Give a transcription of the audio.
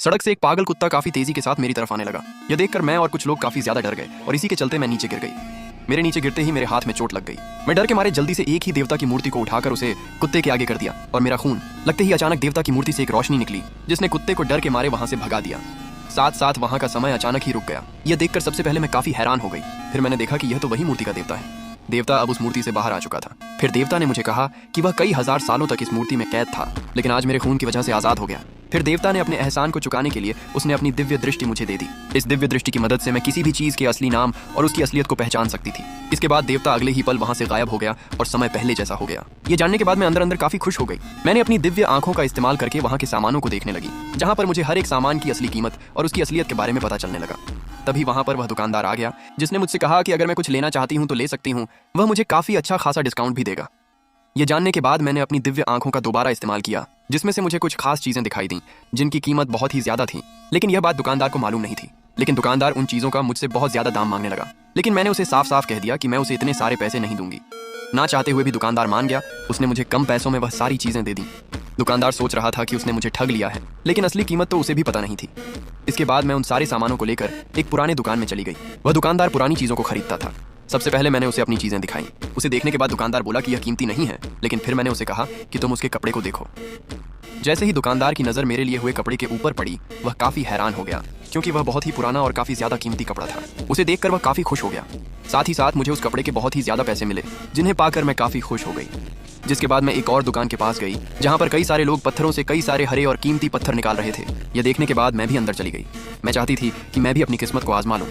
सड़क से एक पागल कुत्ता काफी तेजी के साथ मेरी तरफ आने लगा। यह देखकर मैं और कुछ लोग काफी ज्यादा डर गए और इसी के चलते मैं नीचे गिर गई। मेरे नीचे गिरते ही मेरे हाथ में चोट लग गई। मैं डर के मारे जल्दी से एक ही देवता की मूर्ति को उठाकर उसे कुत्ते के आगे कर दिया और मेरा खून लगते ही अचानक देवता की मूर्ति से एक रोशनी निकली जिसने कुत्ते को डर के मारे वहां से भगा दिया। साथ साथ वहां का समय अचानक ही रुक गया। यह देखकर सबसे पहले मैं काफी हैरान हो गई। फिर मैंने देखा कि यह तो वही मूर्ति का देवता है। देवता अब उस मूर्ति से बाहर आ चुका था। फिर देवता ने मुझे कहा कि वह कई हजार सालों तक इस मूर्ति में कैद था, लेकिन आज मेरे खून की वजह से आजाद हो गया। फिर देवता ने अपने एहसान को चुकाने के लिए उसने अपनी दिव्य दृष्टि मुझे दे दी। इस दिव्य दृष्टि की मदद से मैं किसी भी चीज के असली नाम और उसकी असलियत को पहचान सकती थी। इसके बाद देवता अगले ही पल वहां से गायब हो गया और समय पहले जैसा हो गया। ये जानने के बाद मैं अंदर अंदर काफी खुश हो गई। मैंने अपनी दिव्य आंखों का इस्तेमाल करके वहां के सामानों को देखने लगी, जहां पर मुझे हर एक सामान की असली कीमत और उसकी असलियत के बारे में पता चलने लगा। तभी वहां पर वह दुकानदार आ गया जिसने मुझसे कहा कि अगर मैं कुछ लेना चाहती हूं तो ले सकती हूं, वह मुझे काफी अच्छा खासा डिस्काउंट भी देगा। ये जानने के बाद मैंने अपनी दिव्य आंखों का दोबारा इस्तेमाल किया, जिसमें से मुझे कुछ खास चीजें दिखाई दी जिनकी कीमत बहुत ही ज्यादा थी, लेकिन यह बात दुकानदार को मालूम नहीं थी। लेकिन दुकानदार उन चीजों का मुझसे बहुत ज्यादा दाम मांगने लगा, लेकिन मैंने उसे साफ साफ कह दिया कि मैं उसे इतने सारे पैसे नहीं दूंगी। ना चाहते हुए भी दुकानदार मान गया। उसने मुझे कम पैसों में वह सारी चीजें दे दी। दुकानदार सोच रहा था कि उसने मुझे ठग लिया है, लेकिन असली कीमत तो उसे भी पता नहीं थी। इसके बाद मैं उन सारे सामानों को लेकर एक पुराने दुकान में चली गई। वह दुकानदार पुरानी चीजों को खरीदता था। सबसे पहले मैंने उसे अपनी चीजें दिखाई। उसे देखने के बाद दुकानदार बोला कि यह कीमती नहीं है, लेकिन फिर मैंने उसे कहा कि तुम उसके कपड़े को देखो। जैसे ही दुकानदार की नजर मेरे लिए हुए कपड़े के ऊपर पड़ी, वह काफी हैरान हो गया, क्योंकि वह बहुत ही पुराना और काफी ज्यादा कीमती कपड़ा था। उसे देखकर वह काफी खुश हो गया। साथ ही साथ मुझे उस कपड़े के बहुत ही ज्यादा पैसे मिले, जिन्हें पाकर मैं काफी खुश हो गई। जिसके बाद मैं एक और दुकान के पास गई, जहां पर कई सारे लोग पत्थरों से कई सारे हरे और कीमती पत्थर निकाल रहे थे। यह देखने के बाद मैं भी अंदर चली गई। मैं चाहती थी कि मैं भी अपनी किस्मत को आजमा लूं।